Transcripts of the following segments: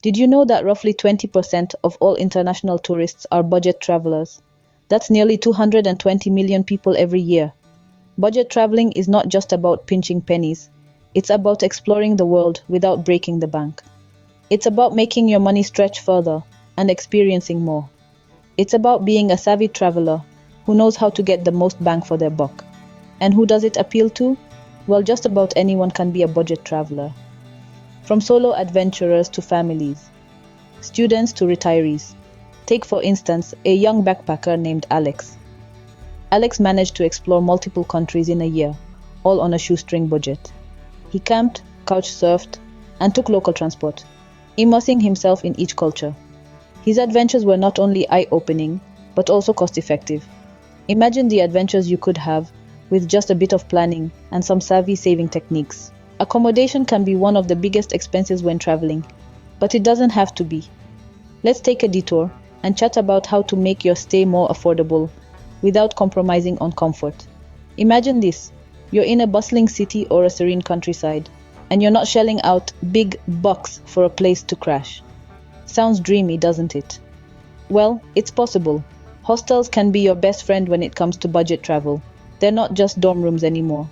Did you know that roughly 20% of all international tourists are budget travelers? That's nearly 220 million people every year. Budget traveling is not just about pinching pennies, it's about exploring the world without breaking the bank. It's about making your money stretch further and experiencing more. It's about being a savvy traveler who knows how to get the most bang for their buck. And who does it appeal to? Well, just about anyone can be a budget traveler. From solo adventurers to families, students to retirees. Take, for instance, a young backpacker named Alex. Alex managed to explore multiple countries in a year, all on a shoestring budget. He camped, couch surfed, and took local transport, immersing himself in each culture. His adventures were not only eye-opening, but also cost-effective. Imagine the adventures you could have with just a bit of planning and some savvy saving techniques. Accommodation can be one of the biggest expenses when traveling, but it doesn't have to be. Let's take a detour and chat about how to make your stay more affordable without compromising on comfort. Imagine this: you're in a bustling city or a serene countryside, and you're not shelling out big bucks for a place to crash. Sounds dreamy, doesn't it? Well, it's possible. Hostels can be your best friend when it comes to budget travel. They're not just dorm rooms anymore.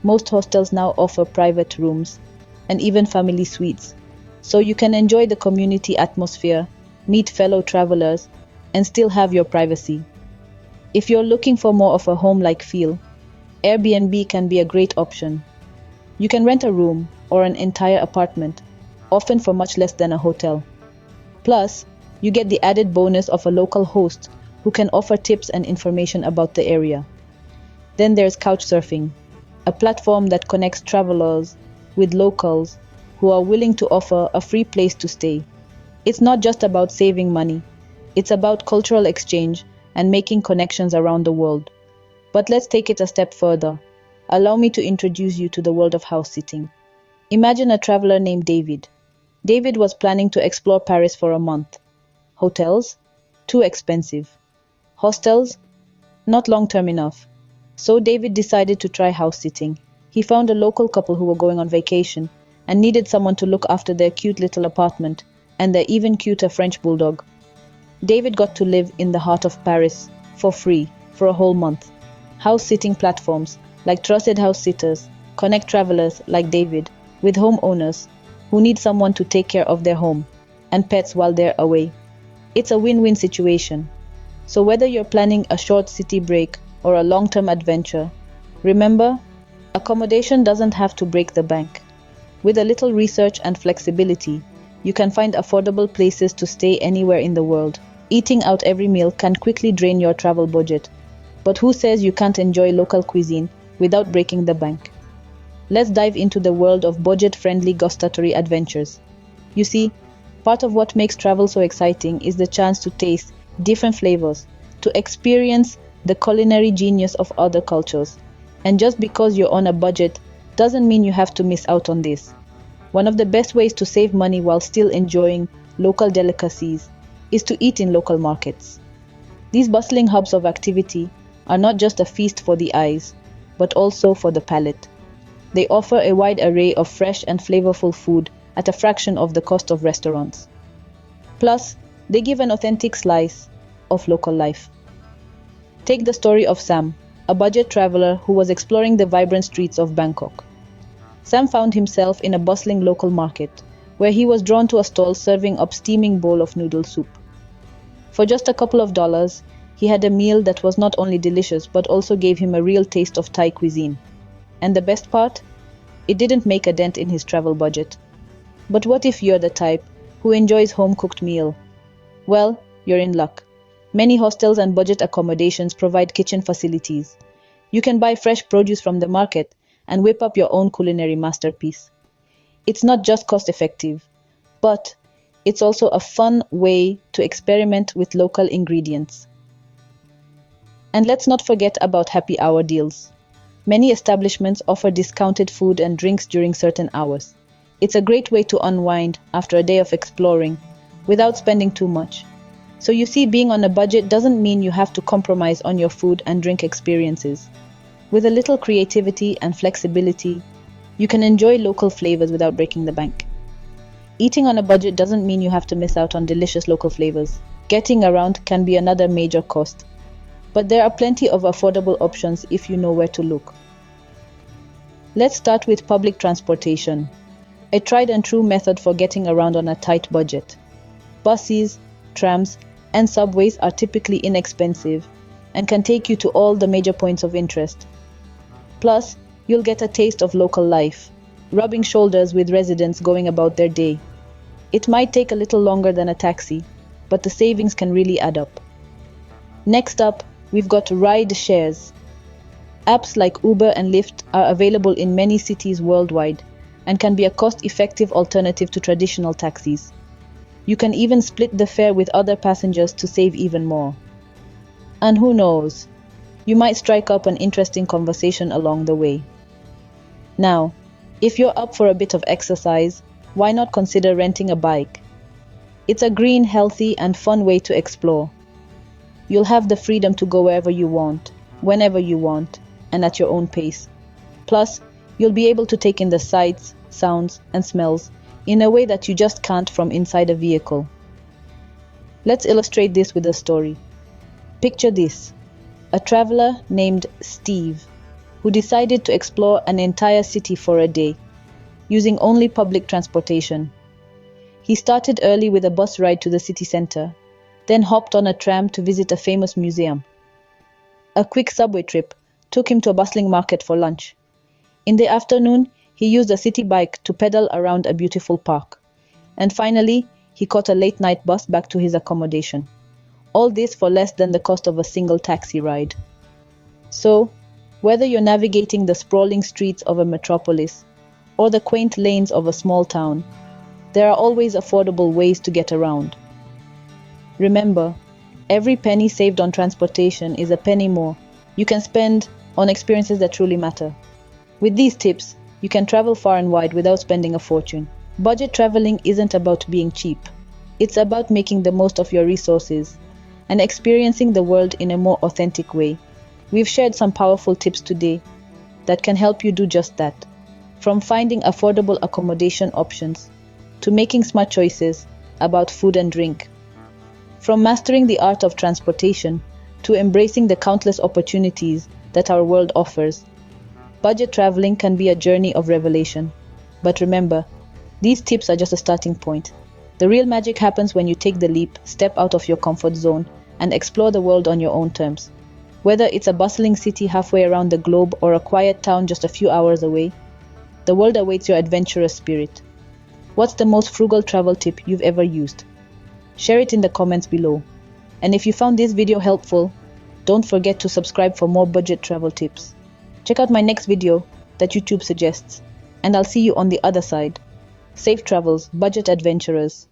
Most hostels now offer private rooms and even family suites, so you can enjoy the community atmosphere, meet fellow travelers, and still have your privacy. If you're looking for more of a home-like feel, Airbnb can be a great option. You can rent a room or an entire apartment, often for much less than a hotel. Plus, you get the added bonus of a local host who can offer tips and information about the area. Then there's Couchsurfing, a platform that connects travelers with locals who are willing to offer a free place to stay. It's not just about saving money, it's about cultural exchange and making connections around the world. But let's take it a step further. Allow me to introduce you to the world of house sitting. Imagine a traveler named David. David was planning to explore Paris for a month. Hotels? Too expensive. Hostels? Not long-term enough. So David decided to try house sitting. He found a local couple who were going on vacation and needed someone to look after their cute little apartment and their even cuter French bulldog. David got to live in the heart of Paris for free for a whole month. House sitting platforms like Trusted House Sitters connect travelers like David with homeowners who need someone to take care of their home and pets while they're away. It's a win-win situation. So whether you're planning a short city break or a long-term adventure, remember, accommodation doesn't have to break the bank. With a little research and flexibility, you can find affordable places to stay anywhere in the world. Eating out every meal can quickly drain your travel budget, but who says you can't enjoy local cuisine without breaking the bank? Let's dive into the world of budget-friendly gustatory adventures. You see, part of what makes travel so exciting is the chance to taste different flavors, to experience the culinary genius of other cultures. And just because you're on a budget doesn't mean you have to miss out on this. One of the best ways to save money while still enjoying local delicacies is to eat in local markets. These bustling hubs of activity are not just a feast for the eyes, but also for the palate. They offer a wide array of fresh and flavorful food at a fraction of the cost of restaurants. Plus, they give an authentic slice of local life. Take the story of Sam, a budget traveler who was exploring the vibrant streets of Bangkok. Sam found himself in a bustling local market, where he was drawn to a stall serving up steaming bowl of noodle soup. For just a couple of dollars, he had a meal that was not only delicious but also gave him a real taste of Thai cuisine. And the best part? It didn't make a dent in his travel budget. But what if you're the type who enjoys home-cooked meal? Well, you're in luck. Many hostels and budget accommodations provide kitchen facilities. You can buy fresh produce from the market and whip up your own culinary masterpiece. It's not just cost-effective, but it's also a fun way to experiment with local ingredients. And let's not forget about happy hour deals. Many establishments offer discounted food and drinks during certain hours. It's a great way to unwind after a day of exploring without spending too much. So you see, being on a budget doesn't mean you have to compromise on your food and drink experiences. With a little creativity and flexibility, you can enjoy local flavors without breaking the bank. Eating on a budget doesn't mean you have to miss out on delicious local flavors. Getting around can be another major cost, but there are plenty of affordable options if you know where to look. Let's start with public transportation, a tried and true method for getting around on a tight budget. Buses, trams, and subways are typically inexpensive and can take you to all the major points of interest. Plus, you'll get a taste of local life, rubbing shoulders with residents going about their day. It might take a little longer than a taxi, but the savings can really add up. Next up, we've got ride shares. Apps like Uber and Lyft are available in many cities worldwide and can be a cost-effective alternative to traditional taxis. You can even split the fare with other passengers to save even more. And who knows, you might strike up an interesting conversation along the way. Now, if you're up for a bit of exercise, why not consider renting a bike? It's a green, healthy, and fun way to explore. You'll have the freedom to go wherever you want, whenever you want, and at your own pace. Plus, you'll be able to take in the sights, sounds, and smells in a way that you just can't from inside a vehicle. Let's illustrate this with a story. Picture this: a traveler named Steve, who decided to explore an entire city for a day, using only public transportation. He started early with a bus ride to the city center, then hopped on a tram to visit a famous museum. A quick subway trip took him to a bustling market for lunch. In the afternoon, he used a city bike to pedal around a beautiful park. And finally, he caught a late-night bus back to his accommodation. All this for less than the cost of a single taxi ride. So, whether you're navigating the sprawling streets of a metropolis or the quaint lanes of a small town, there are always affordable ways to get around. Remember, every penny saved on transportation is a penny more you can spend on experiences that truly matter. With these tips, you can travel far and wide without spending a fortune. Budget traveling isn't about being cheap. It's about making the most of your resources and experiencing the world in a more authentic way. We've shared some powerful tips today that can help you do just that. From finding affordable accommodation options to making smart choices about food and drink. From mastering the art of transportation to embracing the countless opportunities that our world offers. Budget traveling can be a journey of revelation. But remember, these tips are just a starting point. The real magic happens when you take the leap, step out of your comfort zone, and explore the world on your own terms. Whether it's a bustling city halfway around the globe or a quiet town just a few hours away, the world awaits your adventurous spirit. What's the most frugal travel tip you've ever used? Share it in the comments below. And if you found this video helpful, don't forget to subscribe for more budget travel tips. Check out my next video that YouTube suggests, and I'll see you on the other side. Safe travels, budget adventurers.